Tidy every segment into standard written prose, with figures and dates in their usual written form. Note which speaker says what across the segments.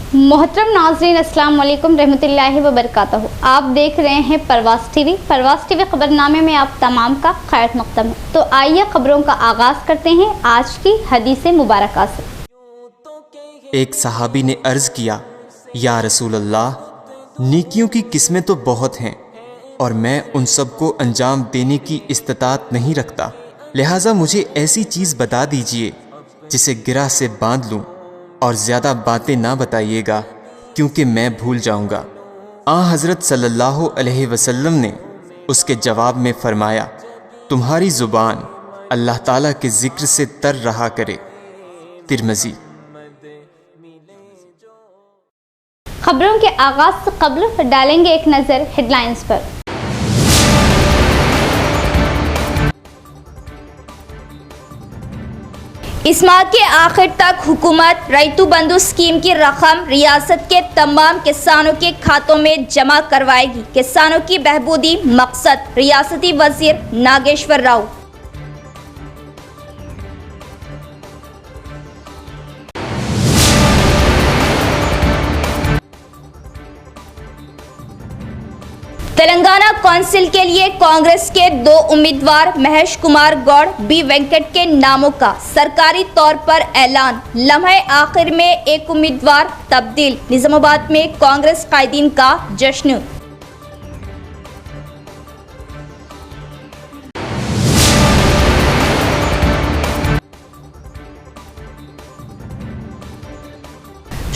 Speaker 1: मोहतरम नाज़रीन, अस्सलाम वालेकुम रहमतुल्लाहि व बरकातहू। आप देख रहे हैं परवास टीवी। परवास टीवी खबरनामे में आप तमाम का खैर मक़दम है। तो आइए खबरों का आगाज़ करते हैं आज की हदीस मुबारका से।
Speaker 2: एक सहाबी ने अर्ज़ किया, या रसूल अल्लाह, नेकियों की किस्में तो बहुत हैं और मैं उन सब को अंजाम देने की इस्तिताअत नहीं रखता, लिहाजा मुझे ऐसी चीज़ बता दीजिए जिसे गिरा से बांध लूँ और ज़्यादा बातें ना बताइएगा क्योंकि मैं भूल जाऊँगा। हज़रत सल्लल्लाहु अलैहि वसल्लम ने उसके जवाब में फ़रमाया, तुम्हारी ज़ुबान अल्लाह ताला के ज़िक्र से तर रहा करे। तिरमिज़ी।
Speaker 1: खबरों के आगाज़ से कब्ल डालेंगे एक नज़र हेडलाइंस पर। इस माह के आखिर तक हुकूमत रैतु बंधु स्कीम की रकम रियासत के तमाम किसानों के खातों में जमा करवाएगी। किसानों की बहबूदी मकसद, रियासती वजीर नागेश्वर राव। तेलंगाना कौंसिल के लिए कांग्रेस के 2 उम्मीदवार महेश कुमार गौड़, बी वेंकट के नामों का सरकारी तौर पर ऐलान। लम्हे आखिर में एक उम्मीदवार तब्दील। निजामाबाद में कांग्रेस कायदीन का जश्न।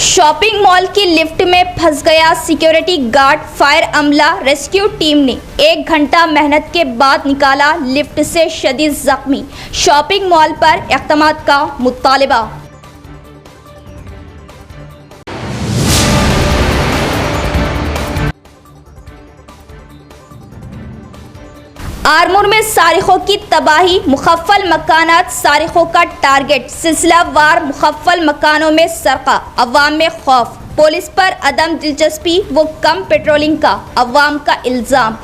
Speaker 1: शॉपिंग मॉल की लिफ्ट में फंस गया सिक्योरिटी गार्ड। फायर अमला रेस्क्यू टीम ने 1 घंटा मेहनत के बाद निकाला लिफ्ट से शदीद जख्मी। शॉपिंग मॉल पर इक़दामात का मुतालिबा। आरमूर में सारिखों की तबाही, मुखफ़्फ़ल मकानात सारिखों का टारगेट। सिलसिलावार मुखफ़्फ़ल मकानों में सरका, अवाम में खौफ। पुलिस पर अदम दिलचस्पी व कम पेट्रोलिंग का अवाम का इल्ज़ाम।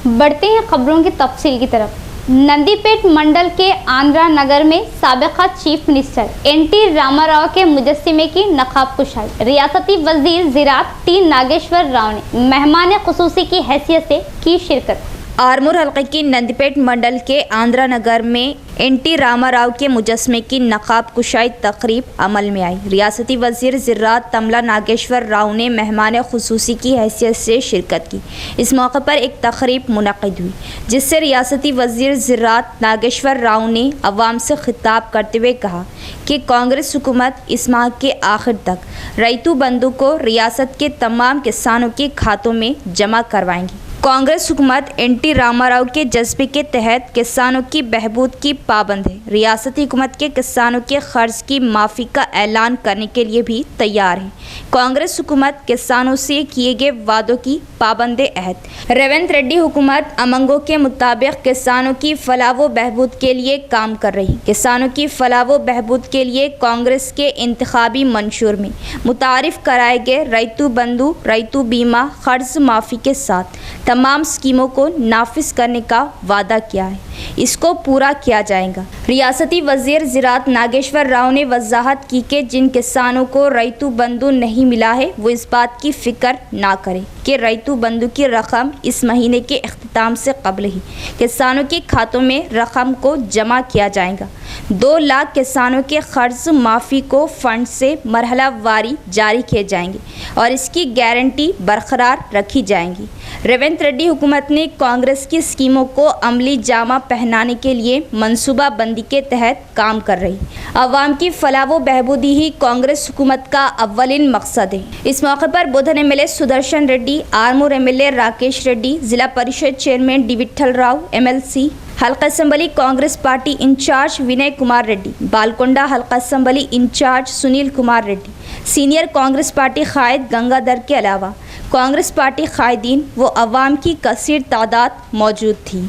Speaker 1: बढ़ते हैं खबरों की तफसील की तरफ। नंदीपेट मंडल के आंध्रा नगर में साबिक़ा चीफ मिनिस्टर एनटी रामाराव के मुजस्सिमे की नकाब कुशाई। रियासती वजीर ज़राअत टी नागेश्वर राव ने मेहमान ख़ुसूसी की हैसियत से की शिरकत। आरमूर हल्के की नंदीपेट मंडल के आंध्रा नगर में एनटी रामाराव के मुजस्समे की नकाब कुशाई तकरीब अमल में आई। रियासती वजीर ज़राअत तमला नागेश्वर राव ने मेहमान ख़ुसूसी की हैसियत से शिरकत की। इस मौके पर एक तकरीब मुनक़िद हुई जिससे रियासती वजीर ज़राअत नागेश्वर राव ने अवाम से खिताब करते हुए कहा कि कांग्रेस हुकूमत इस माह के आखिर तक रैतु बंधु को रियासत के तमाम किसानों के खातों में जमा करवाएंगी। कांग्रेस हुकूमत एनटी रामाराव के जज्बे के तहत किसानों की बहबूद की पाबंद है। रियासती हुकूमत के किसानों के कर्ज की माफ़ी का ऐलान करने के लिए भी तैयार है। कांग्रेस हुकूमत किसानों से किए गए वादों की पाबंद अहद। रेवंत रेड्डी हुकूमत अमंगों के मुताबिक किसानों की फलाह व बहबूद के लिए काम कर रही। किसानों की फलाह व बहबूद के लिए कांग्रेस के इंतखाबी मंशूर में मुतारिफ कराए गए रैतु बंधु, रैतु बीमा, कर्ज माफ़ी के साथ तमाम स्कीमों को नाफिज करने का वादा किया है। इसको पूरा किया जाएगा। रियासती वजीर ज़राअत नागेश्वर राव ने वजाहत की कि जिन किसानों को रैतु बंधु नहीं मिला है वो इस बात की फ़िक्र ना करें कि रैतु बंधु की रकम इस महीने के अख्ताम से कबल ही किसानों के खातों में रकम को जमा किया जाएगा। 2 लाख किसानों के कर्ज माफ़ी को फंड से मरहलावारी जारी किए जाएंगे और इसकी गारंटी बरकरार रखी जाएंगी। रेवंत रेड्डी हुकूमत ने कांग्रेस की स्कीमों को अमली जामा पहनाने के लिए मनसूबा बंदी के तहत काम कर रही। अवाम की फलाह व बहबूदी ही कांग्रेस हुकूमत का अव्वलिन मकसद है। इस मौके पर बोधन एमएलए सुदर्शन रेड्डी, आरमूर एमएलए राकेश रेड्डी, जिला परिषद chairman D Vithal Rao, MLC हल्का assembly Congress party incharge Vinay Kumar Reddy, Balkonda हल्का assembly incharge Sunil Kumar Reddy, senior Congress party कायद गंगाधर के अलावा कांग्रेस पार्टी कायदीन व अवाम की कसीर तादाद मौजूद थी।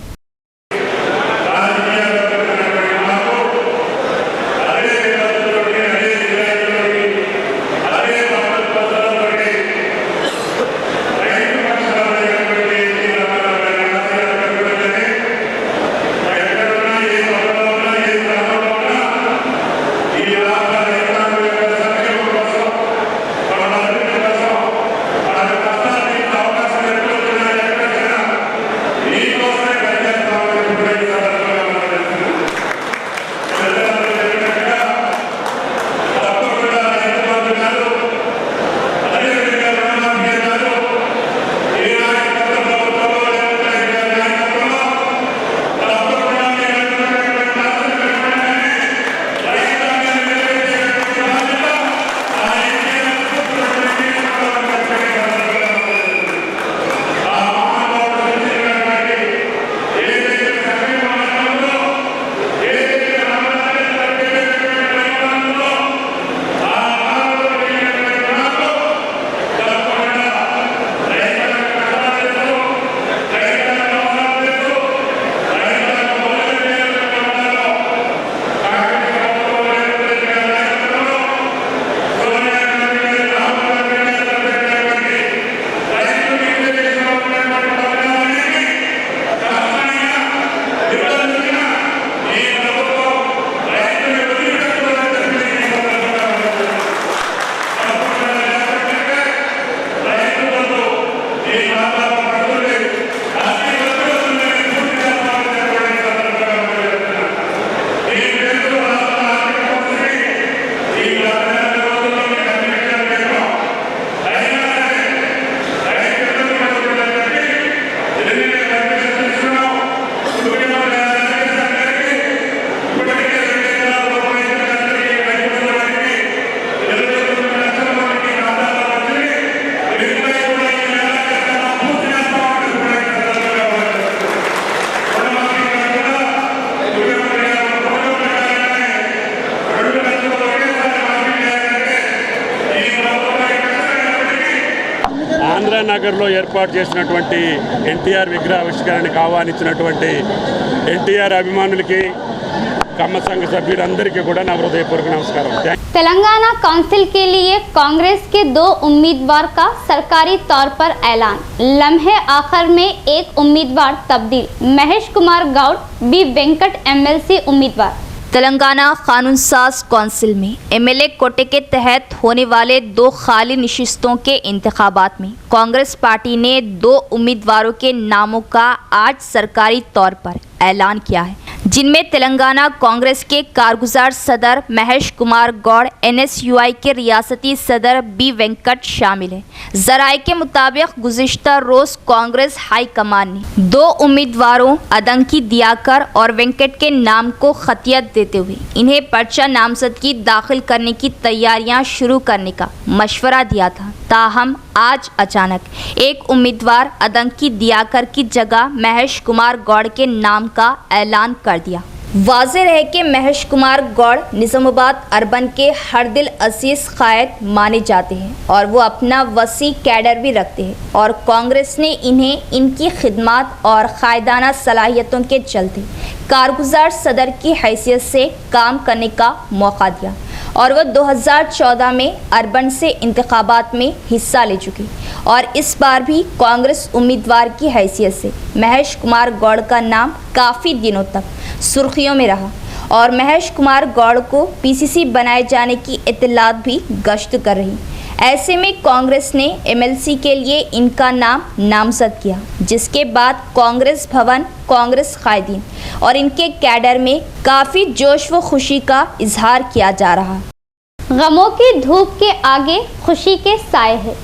Speaker 3: ఇందిరానగర్లో ఏర్పాటు చేసినటువంటి ఎన్టీఆర్ విగ్రహావిష్కరణకు ఆహ్వానించినటువంటి ఎన్టీఆర్ అభిమానులకి కమ్మ సంఘ సభ్యులందరికీ కూడా నా హృదయపూర్వక నమస్కారం.
Speaker 1: तेलंगाना काउंसिल के लिए कांग्रेस के 2 उम्मीदवार का सरकारी तौर पर ऐलान। लम्हे आखिर में एक उम्मीदवार तब्दील। महेश कुमार गौड़ बी वेंकट एमएलसी उम्मीदवार।
Speaker 4: तेलंगाना कानून साज काउंसिल में एमएलए कोटे के तहत होने वाले 2 खाली नशिस्तों के इंतखाबात में कांग्रेस पार्टी ने 2 उम्मीदवारों के नामों का आज सरकारी तौर पर ऐलान किया है, जिनमें तेलंगाना कांग्रेस के कारगुजार सदर महेश कुमार गौड़, एनएसयूआई के रियासती सदर बी वेंकट शामिल है। जराये के मुताबिक गुज़िश्ता रोज़ कांग्रेस हाई कमान ने 2 उम्मीदवारों अदंकी दियाकर और वेंकट के नाम को खतियत देते हुए इन्हें पर्चा नामजदगी दाखिल करने की तैयारियां शुरू करने का मशवरा दिया था। ताहम आज अचानक एक उम्मीदवार अदंकी दियाकर की जगह महेश कुमार गौड़ के नाम का ऐलान कर दिया। वाज़ेह रहे कि महेश कुमार गौड़ निज़ामाबाद अर्बन के हर दिल अजीज़ कायद माने जाते हैं और वो अपना वसी कैडर भी रखते हैं और कांग्रेस ने इन्हें इनकी खिदमत और कायदाना सलाहियतों के चलते कारगुजार सदर की हैसियत से काम करने का मौका दिया और वह 2014 में अर्बन से इंतखाबात में हिस्सा ले चुकी और इस बार भी कांग्रेस उम्मीदवार की हैसियत से महेश कुमार गौड़ का नाम काफ़ी दिनों तक सुर्खियों में रहा और महेश कुमार गौड़ को पीसीसी बनाए जाने की इत्तलात भी गश्त कर रही। ऐसे में कांग्रेस ने एमएलसी के लिए इनका नाम नामजद किया, जिसके बाद कांग्रेस भवन, कांग्रेस कायदीन और इनके कैडर में काफ़ी जोश व खुशी का इजहार किया जा रहा।
Speaker 1: गमों की धूप के आगे खुशी के साए है।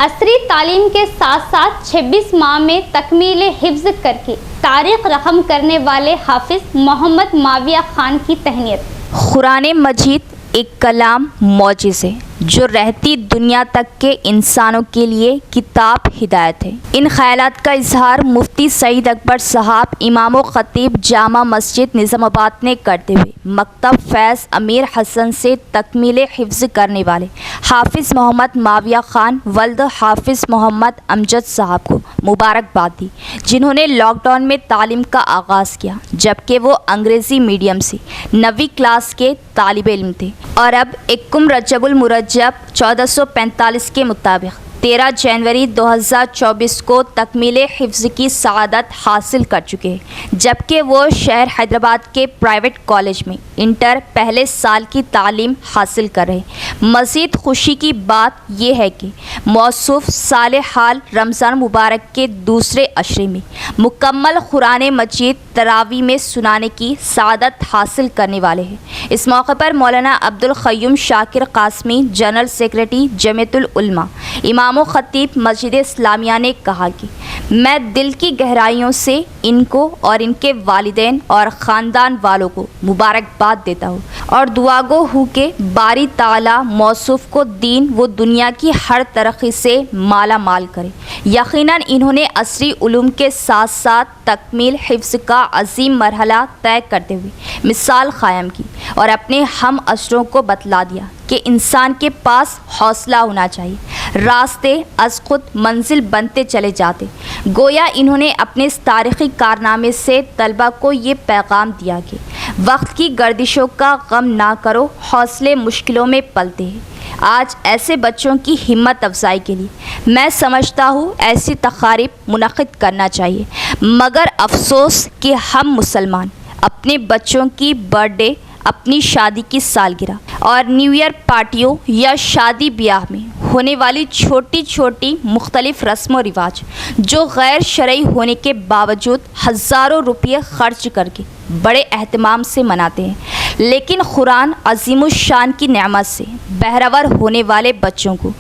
Speaker 1: असरी तालीम के साथ साथ 26 माह में तकमील हिफ्ज़ करके तारीख रकम करने वाले हाफिज मोहम्मद माविया खान की तहनीत।
Speaker 4: कुरान मजीद एक कलाम मौजिज़ है जो रहती दुनिया तक के इंसानों के लिए किताब हिदायत है। इन ख्यालात का इजहार मुफ्ती सईद अकबर साहब इमाम ख़तीब जामा मस्जिद निज़ामाबाद ने करते हुए मकतब फैज़ अमीर हसन से तकमील हिफ्ज़ करने वाले हाफिज़ मोहम्मद माविया खान वल्द हाफिज़ मोहम्मद अमजद साहब को मुबारकबाद दी, जिन्होंने लॉकडाउन में तालीम का आगाज़ किया जबकि वो अंग्रेज़ी मीडियम से 9वीं क्लास के तालिब इल्म थे और अब 21 रजबुल मुरज्जब 1445 के मुताबिक 13 जनवरी 2024 को तकमील हिफ्ज़ की सआदत हासिल कर चुके हैं, जबकि वो शहर हैदराबाद के प्राइवेट कॉलेज में इंटर पहले साल की तालीम हासिल कर रहे हैं। मज़ीद खुशी की बात यह है कि मौसूफ साल हाल रमज़ान मुबारक के दूसरे अशरे में मुकम्मल कुरान मजीद तरावी में सुनाने की सआदत हासिल करने वाले हैं। इस मौके पर मौलाना अब्दुल क़य्यूम शाकिर कासमी जनरल सेक्रेटरी जमीयतुल उलमा इमाम ख़तीब मस्जिद इस्लामिया ने कहा कि मैं दिल की गहराइयों से इनको और इनके वालिदैन और ख़ानदान वालों को मुबारकबाद देता हूँ और दुआगो हूँ कि बारी ताला मौसूफ़ को दीन व दुनिया की हर तरक्की से माला माल करे। यकीनन इन्होंने असरी उलूम के साथ साथ तकमील हिफ्ज़ का अजीम मरहला तय करते हुए मिसाल क़ायम की और अपने हम असरों को बतला दिया कि इंसान के पास हौसला होना चाहिए, रास्ते अज़ खुद मंजिल बनते चले जाते। गोया इन्होंने अपने इस तारीख़ी कारनामे से तलबा को ये पैगाम दिया कि वक्त की गर्दिशों का गम ना करो, हौसले मुश्किलों में पलते हैं। आज ऐसे बच्चों की हिम्मत अफजाई के लिए मैं समझता हूँ ऐसी तकारीब मुनक़िद करना चाहिए, मगर अफसोस कि हम मुसलमान अपने बच्चों की बर्थडे, अपनी शादी की सालगिरह और न्यू ईयर पार्टियों या शादी ब्याह में होने वाली छोटी छोटी मुख्तलिफ रस्म व रिवाज जो गैर शरई होने के बावजूद हज़ारों रुपये खर्च करके बड़े एहतमाम से मनाते हैं, लेकिन कुरान अज़ीमुश्शान की नेमत से बहरावर होने वाले बच्चों को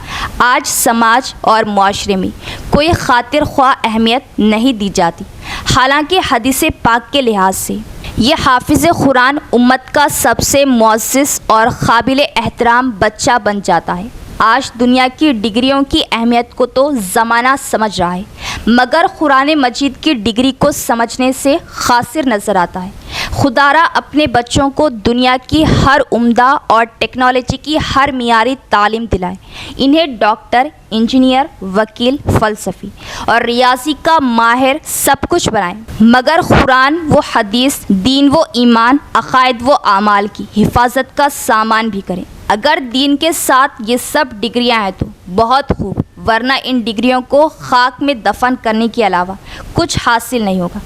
Speaker 4: आज समाज और माशरे में कोई खातिर ख्वाह अहमियत नहीं दी जाती। हालांकि हदीस पाक के लिहाज से ये हाफिज़ कुरान उम्मत का सबसे मुअज़्ज़ज़ और काबिल एहतराम बच्चा बन जाता है। आज दुनिया की डिग्रियों की अहमियत को तो ज़माना समझ रहा है, मगर कुरान मजीद की डिग्री को समझने से खासिर नज़र आता है। खुदारा अपने बच्चों को दुनिया की हर उम्दा और टेक्नोलॉजी की हर मियारी तालीम दिलाए, इन्हें डॉक्टर, इंजीनियर, वकील, फ़लसफ़ी और रियाजी का माहिर सब कुछ बनाए, मगर कुरान व हदीस, दीन व ईमान, अक़ायद व आमाल की हिफाजत का सामान भी करें। अगर दीन के साथ ये सब डिग्रियां हैं तो बहुत खूब, वरना इन डिग्रियों को खाक में दफन करने के अलावा कुछ हासिल नहीं होगा।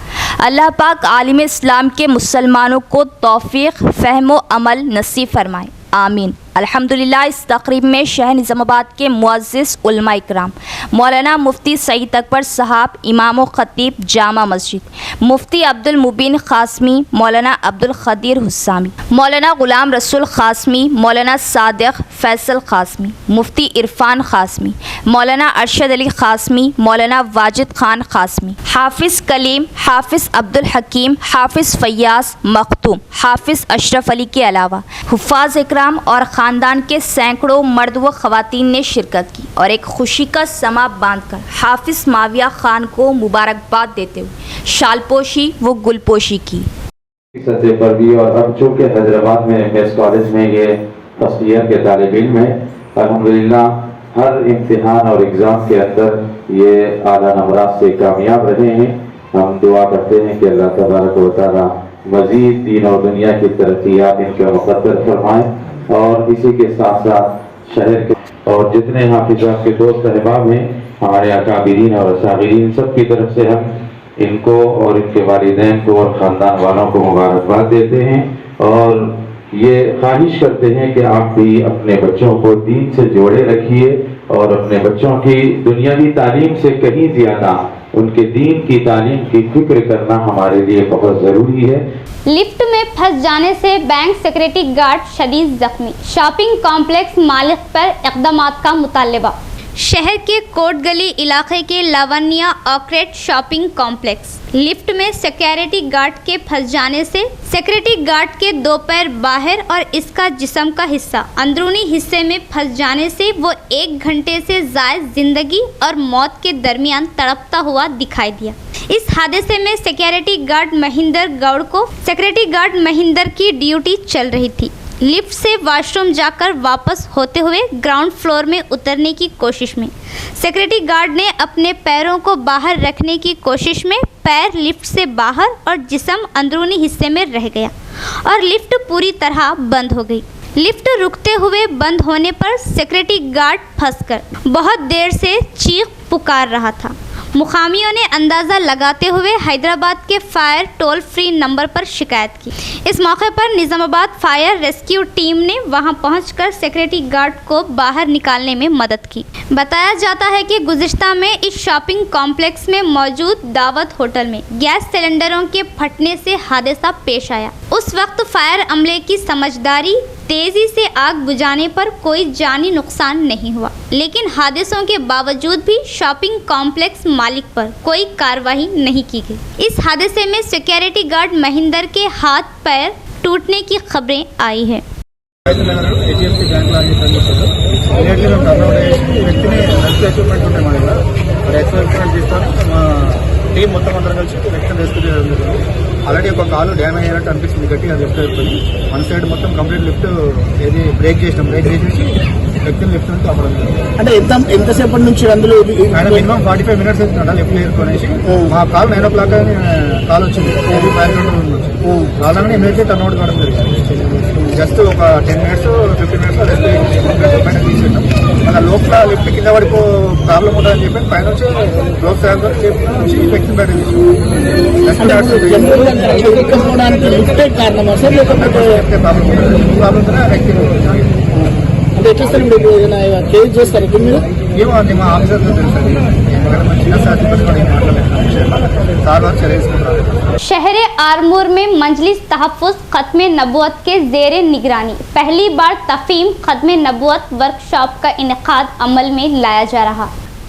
Speaker 4: अल्लाह पाक आलिम इस्लाम के मुसलमानों को तौफीक, फ़हम व अमल नसीब फरमाए, आमीन। अल्हम्दुलिल्लाह। इस तकरीब में शहर निज़ामाबाद के मुअज़्ज़िज़ उलमा इकराम, मौलाना मुफ्ती सईद अकबर साहब, इमाम व ख़तीब जामा मस्जिद, मुफ्ती अब्दुल मुबीन क़ासमी, मौलाना अब्दुल क़दीर हुस्सामी, मौलाना ग़ुलाम रसूल क़ासमी, मौलाना सादिक़ फ़ैसल क़ासमी, मुफ्ती इरफ़ान क़ासमी, मौलाना अरशद अली क़ासमी, मौलाना वाजिद ख़ान क़ासमी, हाफ़िज़ कलीम, हाफ़िज़ अब्दुल हकीम, हाफ़िज़ फ़य्याज़ मख़तूम, हाफ़िज़ अशरफ अली के अलावा हुफ़ाज़ इकराम और ख़ानदान के सैकड़ों मर्द व ख़वातीन ने शिरकत की और एक खुशी का समा बांधकर हाफ़िज़ माविया ख़ान को मुबारकबाद देते हुए शालपोशी व गुलपोशी की।
Speaker 5: सतह पर भी, और अब चूँकि हैदराबाद में एमएस कॉलेज में ये फर्स्ट ईयर के तालिब इल्म है, अल्हम्दुलिल्लाह हर इम्तिहान और एग्ज़ाम के अंदर ये आला नंबरात से कामयाब रहे हैं। हम दुआ करते हैं कि अल्लाह तबारक व तआला मज़ीद दीन और दुनिया की तरक्कियात इनके मुक़द्दर फरमाएँ, और इसी के साथ साथ शहर के और जितने हाफिज़ा के दोस्त अहबाब हैं, हमारे अकाबिरीन और असागिरीन, सब की तरफ से हम इनको और इनके वालिदैन को और ख़ानदान वालों को मुबारकबाद देते हैं, और ये ख्वाहिश करते हैं कि आप भी अपने बच्चों को दीन से जोड़े रखिए, और अपने बच्चों की दुनियावी तालीम से कहीं ज़्यादा उनके दीन की तालीम की फिक्र करना हमारे लिए बहुत ज़रूरी है।
Speaker 1: लिफ्ट में फंस जाने से बैंक सिक्योरिटी गार्ड शदीद जख्मी, शॉपिंग कॉम्प्लेक्स मालिक पर इक़दामात का मुतालबा। शहर के कोट गली इलाके के Lavania orchid shopping complex lift में सिक्योरिटी गार्ड के फंस जाने से सिक्योरिटी गार्ड के दो पैर बाहर और इसका जिस्म का हिस्सा अंदरूनी हिस्से में फंस जाने से वो 1 घंटे से ज़ायद जिंदगी और मौत के दरमियान तड़पता हुआ दिखाई दिया। इस हादसे में सिक्योरिटी गार्ड महेंद्र गौड़ को सिक्योरिटी गार्ड महेंद्र की ड्यूटी चल रही थी। लिफ्ट से वॉशरूम जाकर वापस होते हुए ग्राउंड फ्लोर में उतरने की कोशिश में सिक्योरिटी गार्ड ने अपने पैरों को बाहर रखने की कोशिश में पैर लिफ्ट से बाहर और जिस्म अंदरूनी हिस्से में रह गया और लिफ्ट पूरी तरह बंद हो गई। लिफ्ट रुकते हुए बंद होने पर सिक्योरिटी गार्ड फंसकर बहुत देर से चीख पुकार रहा था। मुकामियों ने अंदाज़ा लगाते हुए हैदराबाद के फायर टोल फ्री नंबर पर शिकायत की। इस मौके पर निज़ामाबाद फायर रेस्क्यू टीम ने वहां पहुंचकर सिक्योरिटी गार्ड को बाहर निकालने में मदद की। बताया जाता है कि गुज़िश्ता में इस शॉपिंग कॉम्प्लेक्स में मौजूद दावत होटल में गैस सिलेंडरों के फटने से हादसा पेश आया। उस वक्त फायर अमले की समझदारी, तेज़ी से आग बुझाने पर कोई जानी नुकसान नहीं हुआ, लेकिन हादसों के बावजूद भी शॉपिंग कॉम्प्लेक्स मालिक पर कोई कार्रवाई नहीं की गई। इस हादसे में सिक्योरिटी गार्ड महेंद्र के हाथ पैर टूटने की खबरें आई है।
Speaker 6: టీం మొత్తం అందరం కలిసి వ్యక్తిని రెస్క్యూ చేయడం జరిగింది. ఆల్రెడీ ఒక కాలు డ్యామేజ్ అయినట్టు అనిపిస్తుంది, గట్టిగా లెఫ్ట్ అయిపోయింది. వన్ సైడ్ మొత్తం కంప్లీట్ లిఫ్ట్ ఏది బ్రేక్ చేసినాం, బ్రేక్ చేసేసి వ్యక్తిని లిఫ్ట్ నుంచి అవ్వడం జరిగింది.
Speaker 7: అంటే ఎంతసేపటి నుంచి అందులో
Speaker 6: మినిమం 45 మినిట్స్ అవుతుందా లిఫ్ట్ ఏరుకొనేసి మా కాల్ 9 o'clock అని కాల్ వచ్చింది. రాగానే ఇమీడియట్లీ టర్న్ అవుట్ కావడం జరిగింది. జస్ట్ ఒక 10 మినిట్స్ 15 మినిట్స్ రెస్ట్ తీసేసాం. మన లోపల లిఫ్ట్ కింద వరకు ప్రాబ్లం ఉంటుందని చెప్పి పైన నుంచి లోక్ సాయంత్రం నుంచి వ్యక్తిని బయట
Speaker 7: అంటే ఎట్లా సార్ మీరు ఏదైనా కేసు చేస్తారు మీరు?
Speaker 6: ఏమో అండి, మా ఆఫీసర్ తెలుసండి. చిన్న సార్ సార్ చర్య తీసుకుంటారు.
Speaker 1: शहर आरमूर में मजलिस तहफ़्फ़ुज़ ख़त्म नबूवत के ज़ेरे निगरानी पहली बार तफ़हीम ख़त्म नबूवत वर्कशॉप का इनेकाद अमल में लाया जा रहा।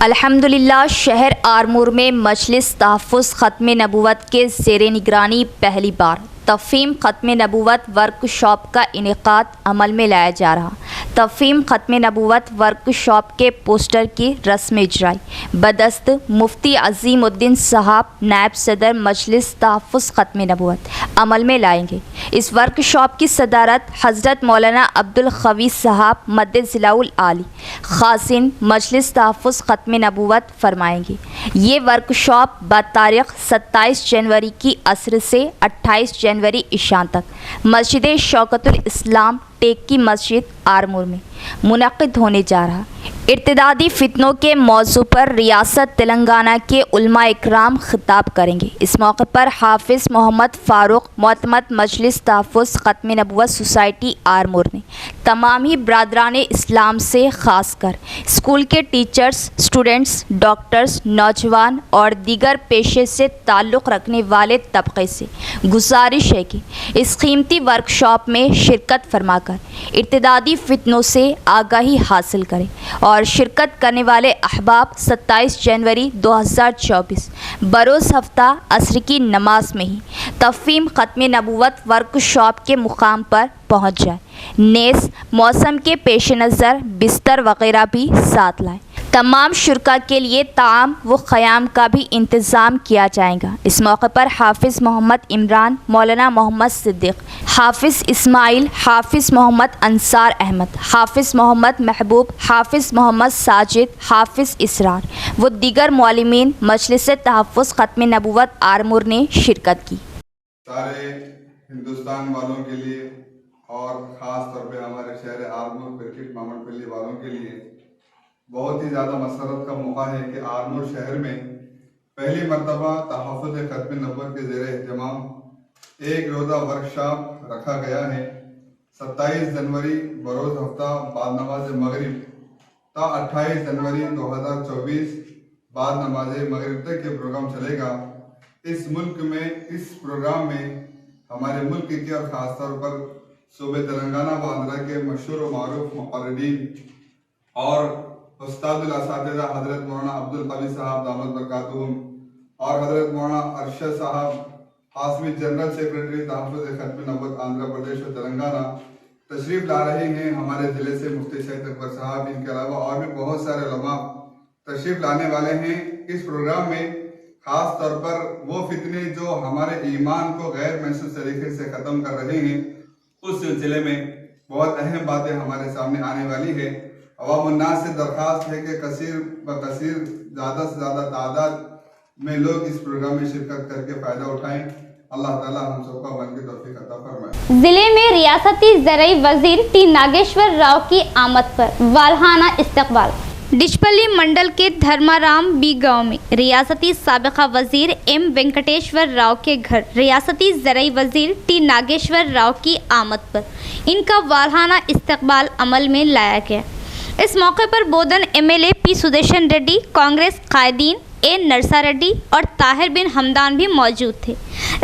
Speaker 4: अल्हम्दुलिल्लाह शहर आरमूर में मजलिस तहफ़्फ़ुज़ ख़त्म नबूवत के ज़ेरे निगरानी पहली बार तफ़हीम ख़त्म नबूवत वर्कशॉप का इनेकाद अमल में लाया जा रहा। तफ़हीम ख़त्म नबूवत वर्कशॉप के पोस्टर की रस्म इजराई बदस्त मुफ्ती अज़ीमुद्दीन साहब नायब सदर मजलिस तहफ़्फ़ुज़ ख़त्म नबूवत अमल में लाएंगे। इस वर्कशॉप की सदारत हज़रत मौलाना अब्दुल ख़वी साहब मद्द ज़िलाउल आली ख़ासिन मजलिस तहफ़्फ़ुज़ ख़त्म नबूवत फरमाएंगे। ये वर्कशॉप बातारीख़ 27 जनवरी की असर से 28 जनवरी इशान तक मस्जिद शौकतुल इस्लाम टेक की मस्जिद आरमूर में मुनक़िद होने जा रहा। इर्तिदादी फितनों के मौजू पर रियासत तेलंगाना के उलमा इकराम खिताब करेंगे। इस मौके पर हाफिज़ मोहम्मद फ़ारूक मोतमद मजलिस तहफ़्फ़ुज़ ख़त्म नबूवत सोसाइटी आरमूर ने तमाम ही बरादरान इस्लाम से ख़ासकर स्कूल के टीचर्स, स्टूडेंट्स, डॉक्टर्स, नौजवान और दीगर पेशे से ताल्लुक़ रखने वाले तबक़े से गुजारिश है कि इस कीमती वर्कशॉप में शिरकत फरमाकर इर्तिदादी फितनों से आगाही हासिल करें और शिरकत करने वाले अहबाब 27 जनवरी 2024 बरोज़ हफ्ता असर की नमाज में ही तफ़हीम ख़त्म नबूवत वर्कशॉप के मुकाम पर पहुँच जाए। नेस मौसम के पेश नज़र बिस्तर वगैरह भी साथ लाएँ। तमाम शुरका के लिए ताम व क़याम का भी इंतज़ाम किया जाएगा। इस मौके पर हाफिज़ मोहम्मद इमरान, मौलाना मोहम्मद सिद्दीक़, हाफिज़ इस्माइल, हाफिज़ मोहम्मद अंसार अहमद, हाफिज़ मोहम्मद महबूब, हाफिज़ मोहम्मद साजिद, हाफिज़ इसरार व दीगर मौलिमीन मजलिस तहफ़्फ़ुज़ ख़त्म नबूवत आरमूर ने शिरकत की।
Speaker 8: सारे हिंदुस्तान वालों के लिए और ख़ास तौर पे हमारे शहर आरमूर क्रिकेट मामनपल्ली वालों के लिए बहुत ही ज़्यादा मसरत का मौका है कि आरमूर शहर में पहली मरतबा तहफ़्फ़ुज़ ख़त्म नबूवत के ज़ेर एहतमाम एक रोज़ा वर्कशॉप रखा गया है। 27 जनवरी बरोज़ हफ्ता बाद नमाज मगरिब ता 28 जनवरी 2024 बाद नमाज मगरिब तक ये प्रोग्राम चलेगा। इस मुल्क में इस प्रोग्राम में हमारे मुल्क के और ख़ास तौर पर सूबे तेलंगाना व आंध्रा के मशहूर व मारूफ मुक़र्रिरीन और उस्तादुल असातिज़ा हज़रत मौलाना अब्दुल क़वी साहब दामद बरकातुहुम और हज़रत मौलाना अरशद साहब आसमी जनरल सेक्रेटरी तहफ़्फ़ुज़ ख़त्म नबूवत आंध्र प्रदेश और तेलंगाना तशरीफ़ ला रहे हैं। हमारे ज़िले से मुफ्ती शहीद अकबर साहब, इनके अलावा और भी बहुत सारे उलमा तशरीफ़ लाने वाले हैं। इस प्रोग्राम में ख़ास तौर पर वो फितने जो हमारे ईमान को गैर महसूस तरीके से ख़त्म कर रहे हैं, उस सिलसिले में बहुत अहम बातें हमारे सामने आने वाली है। अवामुन्नास से दरख्वास्त है कि कसीर व कसीर ज़्यादा से ज़्यादा तादाद में लोग इस प्रोग्राम में शिरकत करके फ़ायदा उठाएं। अल्लाह ताला हम सबका मन की तौफीक अता फरमाए।
Speaker 1: जिले में रियासती ज़राई वजीर टी नागेश्वर राव की आमद पर वालहाना इस्तकबाल। डिचपल्ली मंडल के धर्माराम बी गांव में रियासती साबिक़ा वजीर एम वेंकटेश्वर राव के घर रियासती ज़राई वजीर टी नागेश्वर राव की आमद पर इनका वालहाना इस्तकबाल अमल में लाया गया। इस मौके पर बोधन एमएलए पी सुदर्शन रेड्डी, कांग्रेस कायदीन ए नरसा रेड्डी और ताहिर बिन हमदान भी मौजूद थे।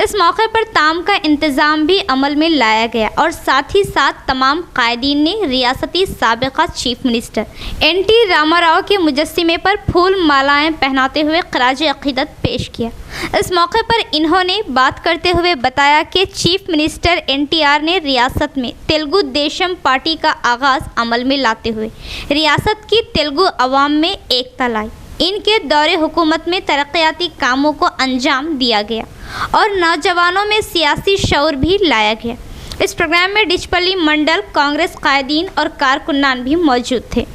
Speaker 1: इस मौके पर ताम का इंतज़ाम भी अमल में लाया गया और साथ ही साथ तमाम कायदीन ने रियासती साबिक़ा चीफ मिनिस्टर एनटी रामाराव के मुजस्सिमे पर फूल मालाएं पहनाते हुए ख़राज अक़ीदत पेश किया। इस मौके पर इन्होंने बात करते हुए बताया कि चीफ मिनिस्टर एनटीआर ने रियासत में तेलुगु देशम पार्टी का आगाज़ अमल में लाते हुए रियासत की तेलुगु अवाम में एकता लाई। इनके दौरे हुकूमत में तरक्याती कामों को अंजाम दिया गया और नौजवानों में सियासी शऊर भी लाया गया। इस प्रोग्राम में डिचपल्ली मंडल कांग्रेस कायदीन और कारकुनान भी मौजूद थे।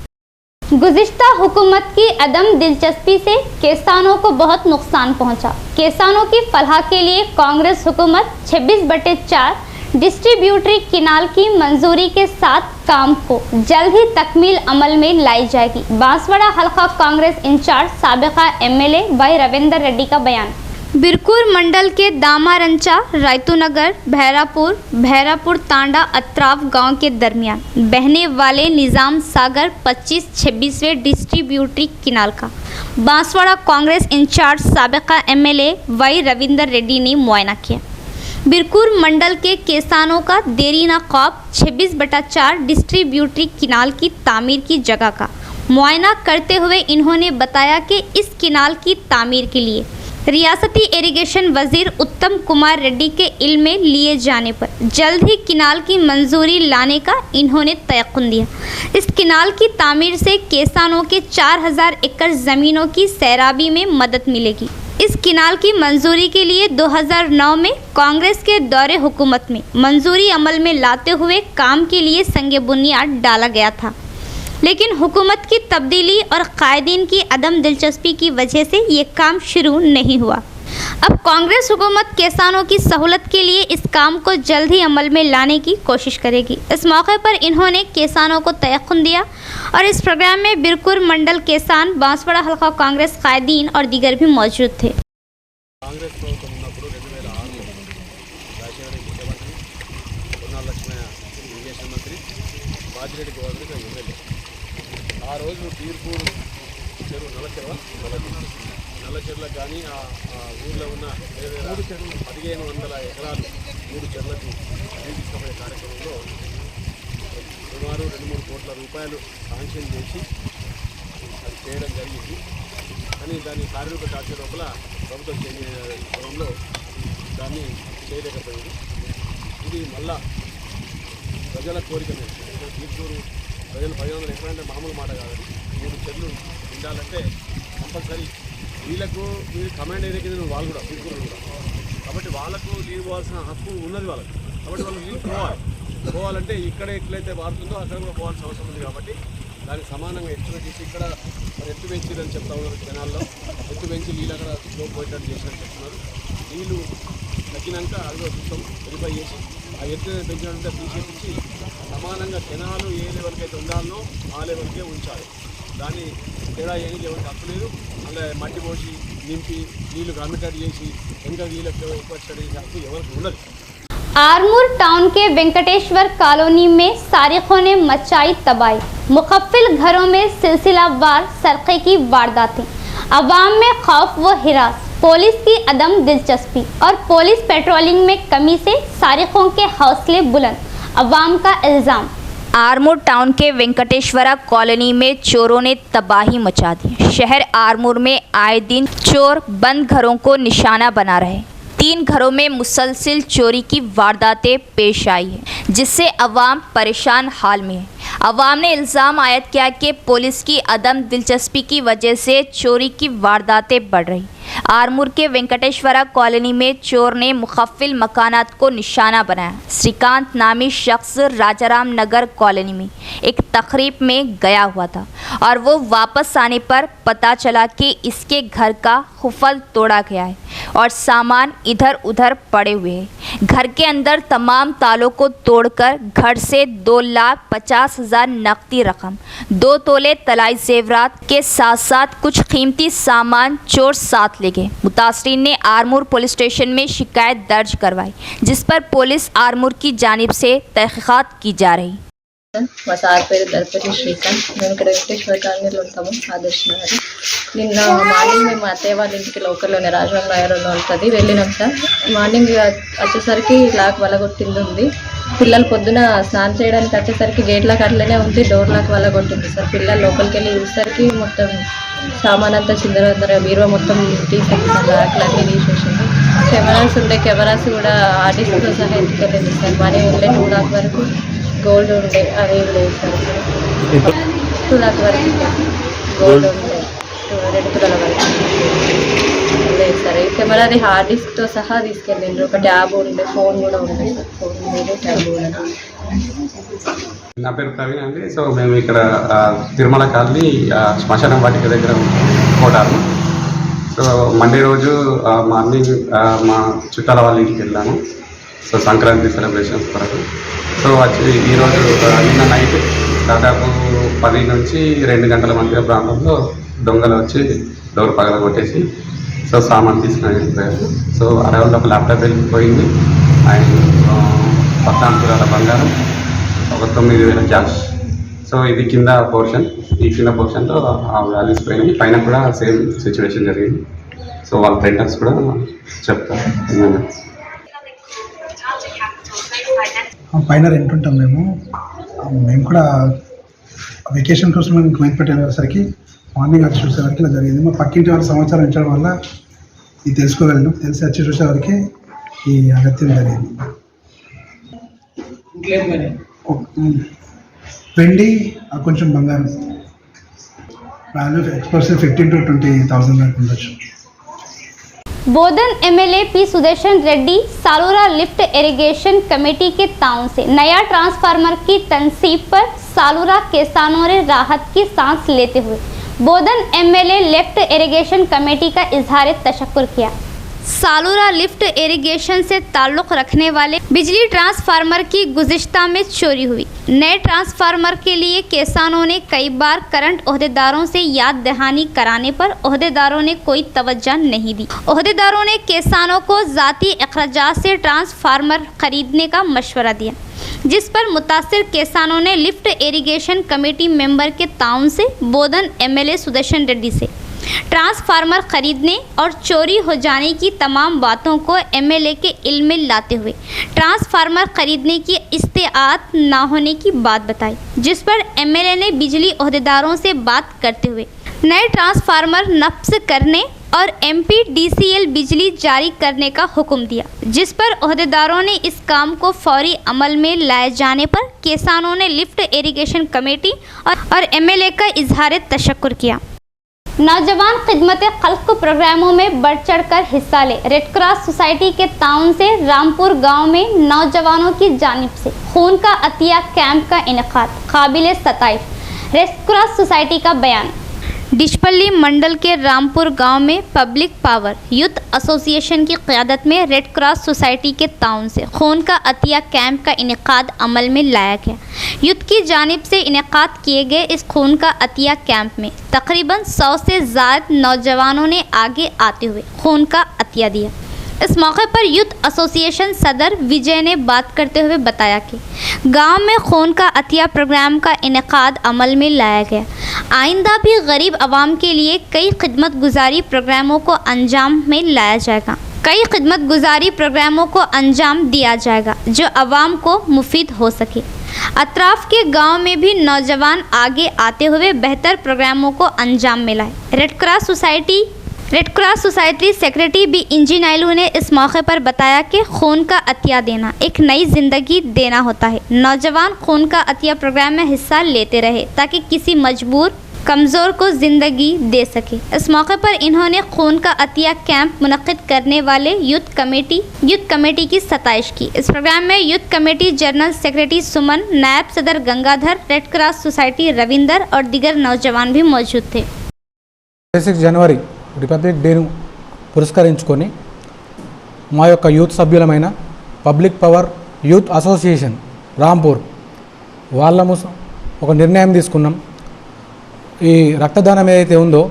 Speaker 1: गुज़िश्ता हुकूमत की अदम दिलचस्पी से किसानों को बहुत नुकसान पहुंचा। किसानों की फलाह के लिए कांग्रेस हुकूमत 26/4 डिस्ट्रीब्यूटरी किनाल की मंजूरी के साथ काम को जल्द ही तकमील अमल में लाई जाएगी। बांसवाड़ा हल्का कांग्रेस इंचार्ज साबिक़ा एमएलए वाई रविंदर रेड्डी का बयान। बिरकूर मंडल के दामारंचा, रायतूनगर, भैरापुर तांडा अतराफ गांव के दरमियान बहने वाले निज़ाम सागर 25-26वें डिस्ट्रीब्यूटरी किनाल का बांसवाड़ा कांग्रेस इंचार्ज साबिक़ा एमएलए वाई रविंदर रेड्डी ने मुआयना किया। बिरकूर मंडल के किसानों का देरी न ख्वाब 26/4 डिस्ट्रीब्यूटरी किनाल की तामीर की जगह का मुआयना करते हुए इन्होंने बताया कि इस किनाल की तामीर के लिए रियासती इरिगेशन वजीर उत्तम कुमार रेड्डी के इल्म में लिए जाने पर जल्द ही किनाल की मंजूरी लाने का इन्होंने तयक़ुन दिया। इस किनाल की तामीर से किसानों के 4000 एकड़ ज़मीनों की सैराबी में मदद मिलेगी। इस किनाल की मंजूरी के लिए 2009 में कांग्रेस के दौरे हुकूमत में मंजूरी अमल में लाते हुए काम के लिए संग बुनियाद डाला गया था, लेकिन हुकूमत की तब्दीली और कायदीन की अदम दिलचस्पी की वजह से ये काम शुरू नहीं हुआ। अब कांग्रेस हुकूमत किसानों की सहूलत के लिए इस काम को जल्द ही अमल में लाने की कोशिश करेगी। इस मौके पर इन्होंने किसानों को तयक़ुन दिया और इस प्रोग्राम में बिरकुर मंडल किसान, बांसवाड़ा हल्का कांग्रेस कायदीन और दीगर भी मौजूद थे।
Speaker 9: ఆ రోజు బీర్పూర్ చెరువు నల్లచెర్లకు కానీ ఆ ఊళ్ళో ఉన్న 1500 ఎకరాలు 3 చెర్లకు నీరు తీసుకుపోయే కార్యక్రమంలో సుమారు 2-3 కోట్ల రూపాయలు శాంక్షన్ చేసి అది చేయడం జరిగింది. కానీ దాన్ని కార్యరూప దాచే లోపల ప్రభుత్వం క్రమంలో దాన్ని చేయలేకపోయింది. ఇది మళ్ళా ప్రజల కోరిక మీద బీర్పూరు ప్రజలు 1500 ఎకరాలంటే మామూలు మాట కాదు. 3 చెర్లు ఉండాలంటే కంపల్సరీ వీళ్ళకు వీళ్ళు కమాండ్ ఏరియా కింద వాళ్ళు కూడా బీర్పూర్ కూడా, కాబట్టి వాళ్ళకు నీరు పోవాల్సిన హక్కు ఉన్నది వాళ్ళకు. కాబట్టి వాళ్ళు నీళ్ళు పోవాలంటే ఇక్కడ ఎట్లయితే వాడుతుందో అక్కడ కూడా పోవాల్సిన అవసరం ఉంది. కాబట్టి దానికి సమానంగా ఎత్తు పెంచి ఇక్కడ ఎత్తు పెంచిదని చెప్తా ఉన్నారు. కెనాల్లో ఎత్తు పెంచి నీళ్ళు అక్కడ స్లో పోయేటట్టు చేసినట్టు చెప్తున్నారు. నీళ్ళు తగ్గినాక అది కూడా మొత్తం వెరిఫై చేసి ఆ ఎత్తు పెంచినట్టు తీసేపించి సమానంగా కెనాలు ఏ లెవెల్కి అయితే ఉండాలనో ఆ లెవెల్కే ఉంచాలి. దాన్ని తేడా ఏనికి ఎవరికి హక్కు లేదు. అలా మట్టి పోసి నింపి నీళ్లు కమిటెడ్ చేసి ఇంకా నీళ్ళకి ఎక్కువ స్టడీ చేసే హక్కు ఎవరికి ఉండదు.
Speaker 1: आरमूर टाउन के वेंकटेश्वर कॉलोनी में सारिकों ने मचाई तबाही। मुखफ़िल घरों में सिलसिलावार सरक़े की वारदातें, अवाम में खौफ व हिरास, पुलिस की अदम दिलचस्पी और पुलिस पेट्रोलिंग में कमी से सारिकों के हौसले बुलंद, अवाम का इल्ज़ाम।
Speaker 4: आरमूर टाउन के वेंकटेश्वरा कॉलोनी में चोरों ने तबाही मचा दी। शहर आरमूर में आए दिन चोर बंद घरों को निशाना बना रहे। 3 घरों में मुसलसिल चोरी की वारदातें पेश आई है, जिससे अवाम परेशान हाल में है। अवाम ने इल्ज़ाम आयद किया कि पुलिस की अदम दिलचस्पी की वजह से चोरी की वारदातें बढ़ रही। आरमूर के वेंकटेश्वरा कॉलोनी में चोर ने मुखफ़िल मकानात को निशाना बनाया। श्रीकांत नामी शख्स राजाराम नगर कॉलोनी में एक तकरीब में गया हुआ था और वो वापस आने पर पता चला कि इसके घर का खुफल तोड़ा गया है और सामान इधर उधर पड़े हुए हैं। घर के अंदर तमाम तालों को तोड़कर घर से 2,50,000 नकदी रकम, 2 तोले तलाई जेवरात के साथ साथ कुछ कीमती सामान चोर साथ ले गए। मुतासरीन ने आरमूर पुलिस स्टेशन में शिकायत दर्ज करवाई, जिस पर पुलिस आरमूर की जानिब से तहकीकात की जा रही।
Speaker 10: మా సార్ పేరు దర్పతి శ్రీకాంత్. మేము ఇక్కడ వెంకటేశ్వర కాలనీలో ఉంటాము, ఆదర్శ్ నగర్. నిన్న మార్నింగ్ మేము అత్తయ్య వాళ్ళ ఇంటికి లోకల్లోనే రాజరామ్ నగర్లో ఉంటుంది వెళ్ళినాం సార్. మార్నింగ్ వచ్చేసరికి లాక్ వలగొట్టింది ఉంది. పిల్లలు పొద్దున స్నానం చేయడానికి వచ్చేసరికి గేట్ లాక్ అట్లనే ఉంది, డోర్ లాక్ వలగొట్టింది సార్. పిల్లలు లోపలికి వెళ్ళి చూసేసరికి మొత్తం సామాన్ అంతా చిందరవందర, బీరువా మొత్తం తీసేసి లాక్లన్నీ తీసేసింది. కెమెరాస్ ఉండే, కెమెరాస్ కూడా ఆర్టిస్ట్తో సహా ఎత్తుకెళ్ళింది సార్. మనీ ఉండే 2 లాక్ వరకు, గోల్డ్ ఉండే అవి లేదు సార్. 2 లాక్ వరకు గోల్డ్ ఉండే, 2 తులాల వరకు లేదు సార్. ఈ కెమెరాది హార్డ్ డిస్క్తో సహా తీసుకెళ్ళిండ్రు. ఒక ట్యాబ్ ఉండే, ఫోన్ కూడా ఉండే సార్. ఫోన్ మీద ట్యాబ్ కూడా.
Speaker 11: నా పేరు ప్రవీణ్ అండి. సో మేము ఇక్కడ తిరుమల కాలనీ శ్మశానం వాటిక దగ్గర కోటారు. సో మండే రోజు మార్నింగ్ మా చుట్టాల వాళ్ళ ఇంటికి వెళ్ళాము. సో సంక్రాంతి సెలబ్రేషన్స్ కొరకు. సో వచ్చి ఈరోజు నిన్న నైట్ దాదాపు 10 నుంచి 2 గంటల మధ్య ప్రాంతంలో దొంగలు వచ్చి డోర్ పగలగొట్టేసి సో సామాన్ తీసుకుని వెళ్ళిపోయారు. సో అరౌండ్ ఒక ల్యాప్టాప్ వెళ్ళిపోయింది అండ్ 14 తులాల బంగారం, ఒక 9,000 క్యాష్. సో ఇది కింద పోర్షన్, ఈ కింద పోర్షన్లో ఆ వాల్యూస్ పోయినాయి. పైన కూడా సేమ్ సిచ్యువేషన్ జరిగింది. సో వాళ్ళ ప్రింటర్స్ కూడా చెప్తారు.
Speaker 6: పైన రెంట్ ఉంటాం మేము కూడా వెకేషన్ కోసం మేము మెయిన్పేట వెళ్ళేసరికి మార్నింగ్ వచ్చి చూసేసరికి ఇలా జరిగింది. మా పక్కింటి వాళ్ళ సమాచారం ఇచ్చడం వల్ల ఇది తెలుసుకోగలను. తెలిసి వచ్చి చూసేవారికి ఈ అగత్యం జరిగింది. వెండి కొంచెం బంగారం వాల్యూ ఎక్స్పోర్ట్స్ 15 to 20,000 దాకా ఉండొచ్చు.
Speaker 1: Bodhan MLA P Sudarshan Reddy Salura lift irrigation committee के ताउन से नया ट्रांसफार्मर की तनसीब पर सालूरा किसानों ने राहत की सांस लेते हुए बोधन एमएलए लिफ्ट इरिगेशन कमेटी का इजहार तशक्कुर किया। सालूरा लिफ्ट इरिगेशन से ताल्लुक़ रखने वाले बिजली ट्रांसफार्मर की गुज़िश्ता में चोरी हुई। नए ट्रांसफार्मर के लिए किसानों ने कई बार करंट ओहदेदारों से याद दहानी कराने पर ओहदेदारों ने कोई तवज्जो नहीं दी। ओहदेदारों ने किसानों को ज़ाती अखराजात से ट्रांसफार्मर खरीदने का मशवरा दिया, जिस पर मुतासिर किसानों ने लिफ्ट इरिगेशन कमेटी मेंबर के ताउन से बोधन एमएलए सुदर्शन रेड्डी से ट्रांसफार्मर खरीदने और चोरी हो जाने की तमाम बातों को एमएलए के इल्म में लाते हुए ट्रांसफार्मर खरीदने की इस्तेआत ना होने की बात बताई, जिस पर एमएलए ने बिजली ओहदेदारों से बात करते हुए नए ट्रांसफार्मर नफ्स करने और एमपीडीसीएल बिजली जारी करने का हुक्म दिया, जिस पर ओहदेदारों ने इस काम को फौरी अमल में लाए जाने पर किसानों ने लिफ्ट इरिगेशन कमेटी और एमएलए का इजहार तशक्कुर किया। नौजवान खिदमत खल्क प्रोग्रामों में बढ़ चढ़कर हिस्सा ले रेड क्रॉस सोसाइटी के ताउन से रामपुर गांव में नौजवानों की जानिब से खून का अतिया कैंप का इनेकाद काबिल सताइफ। रेड क्रॉस सोसाइटी का बयान। डिशपल्ली मंडल के रामपुर गांव में पब्लिक पावर यूथ एसोसिएशन की क़यादत में रेड क्रॉस सोसाइटी के ताउन से खून का अतिया कैंप का इनेकाद अमल में लाया गया। यूथ की जानिब से इनेकाद किए गए इस खून का अतिया कैंप में तकरीबन 100 से ज़्यादा नौजवानों ने आगे आते हुए खून का अतिया दिया। इस मौके पर यूथ एसोसिएशन सदर विजय ने बात करते हुए बताया कि गांव में खून का अतिया प्रोग्राम का इनेकाद अमल में लाया गया। आइंदा भी गरीब आवाम के लिए कई खिदमत गुजारी प्रोग्रामों को अंजाम में लाया जाएगा। कई खिदमत गुजारी प्रोग्रामों को अंजाम दिया जाएगा जो आवाम को मुफीद हो सके। अतराफ के गांव में भी नौजवान आगे आते हुए बेहतर प्रोग्रामों को अंजाम में लाए। Red cross society secretary B Anjaneyulu ने इस मौके पर बताया कि खून का अतिया देना एक नई ज़िंदगी देना होता है। नौजवान खून का अतिया प्रोग्राम में हिस्सा लेते रहे ताकि किसी मजबूर कमज़ोर को ज़िंदगी दे सके। इस मौके पर इन्होंने खून का अतिया कैंप मुनक़िद करने वाले यूथ कमेटी की सताइश की। इस प्रोग्राम में यूथ कमेटी जनरल सेक्रेटरी सुमन, नायब सदर Gangadhar, red cross society Ravinder और दीगर नौजवान भी मौजूद थे।
Speaker 12: 26 जनवरी రిపబ్లిక్ డేను పురస్కరించుకొని మా యొక్క యూత్ సభ్యులమైన public power youth association Rampur వాళ్ళము ఒక నిర్ణయం తీసుకున్నాం. ఈ రక్తదానం ఏదైతే ఉందో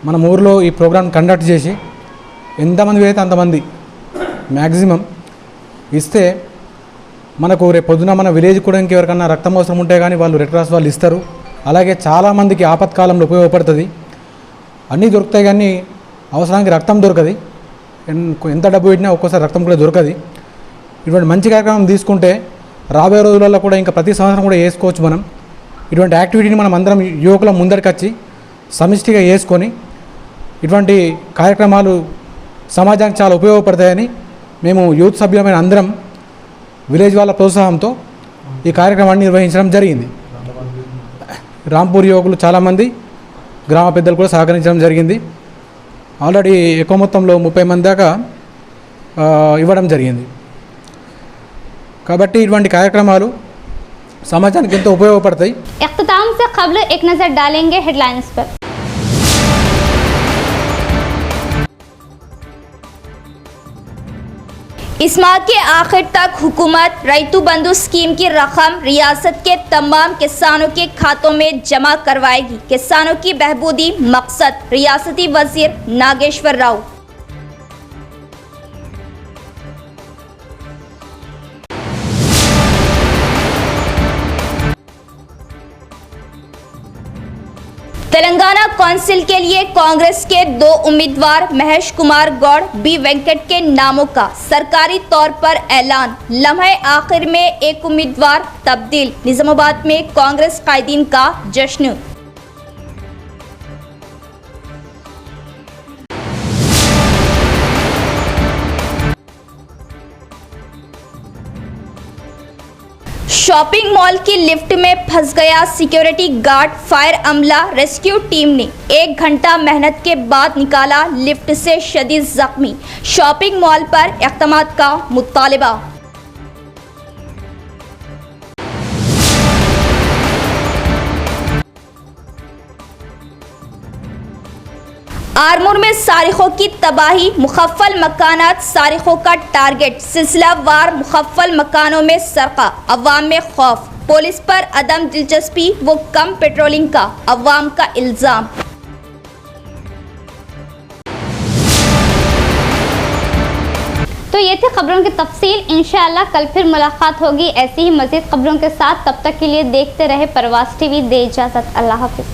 Speaker 12: మన ఊరిలో ఈ ప్రోగ్రామ్ కండక్ట్ చేసి ఎంతమంది అయితే అంతమంది మ్యాక్సిమం ఇస్తే మనకు రేపు పొద్దున మన విలేజ్ కూడా ఇంకెవరికన్నా రక్తం అవసరం ఉంటే కానీ వాళ్ళు రెడ్ క్రాస్ వాళ్ళు ఇస్తారు. అలాగే చాలామందికి ఆపత్కాలంలో ఉపయోగపడుతుంది. అన్నీ దొరుకుతాయి కానీ అవసరానికి రక్తం దొరకదు. ఎంత డబ్బు పెట్టినా ఒక్కోసారి రక్తం కూడా దొరకదు. ఇటువంటి మంచి కార్యక్రమం తీసుకుంటే రాబోయే రోజులలో కూడా ఇంకా ప్రతి సంవత్సరం కూడా చేసుకోవచ్చు. మనం ఇటువంటి యాక్టివిటీని మనం అందరం యువకుల ముందరికి వచ్చి సమిష్టిగా చేసుకొని ఇటువంటి కార్యక్రమాలు సమాజానికి చాలా ఉపయోగపడతాయని మేము యూత్ సభ్యులమైన అందరం విలేజ్ వాళ్ళ ప్రోత్సాహంతో ఈ కార్యక్రమాన్ని నిర్వహించడం జరిగింది. రాంపూర్ యువకులు చాలామంది గ్రామ పెద్దలు కూడా సహకరించడం జరిగింది. ఆల్రెడీ ఎక్కువ మొత్తంలో 30 మంది దాకా ఇవ్వడం జరిగింది. కాబట్టి ఇటువంటి కార్యక్రమాలు समाजाనికి ఎంతో ఉపయోగపడతాయి.
Speaker 1: इख्तिताम से क़ब्ल एक नज़र डालेंगे हेडलाइंस पर।
Speaker 4: इस माह के आखिर तक हुकूमत रैतु बंधु स्कीम की रकम रियासत के तमाम किसानों के खातों में जमा करवाएगी। किसानों की बहबूदी मकसद रियासती वजीर नागेश्वर राव। तेलंगाना कौंसिल के लिए कांग्रेस के 2 उम्मीदवार महेश कुमार गौड़, बी वेंकट के नामों का सरकारी तौर पर ऐलान। लम्हे आखिर में एक उम्मीदवार तब्दील। निजामाबाद में कांग्रेस कायदीन का जश्न। शॉपिंग मॉल की लिफ्ट में फंस गया सिक्योरिटी गार्ड। फायर अमला रेस्क्यू टीम ने 1 घंटा मेहनत के बाद निकाला लिफ्ट से शदीद जख्मी। शॉपिंग मॉल पर इक़दामात का मुतालिबा। आरमूर में सारिखों की तबाही, मुखफ़्फ़ल मकानात सारिखों का टारगेट। सिलसिलावार मुखफ़्फ़ल मकानों में सरका, अवाम में खौफ। पुलिस पर अदम दिलचस्पी व कम पेट्रोलिंग का अवाम का इल्ज़ाम।
Speaker 1: तो ये थी खबरों की तफसील। इंशाअल्लाह कल फिर मुलाकात होगी ऐसी ही मज़ीद खबरों के साथ। तब तक के लिए देखते रहे प्रवास टीवी। दे इजाज़त, अल्लाह हाफ़िज़।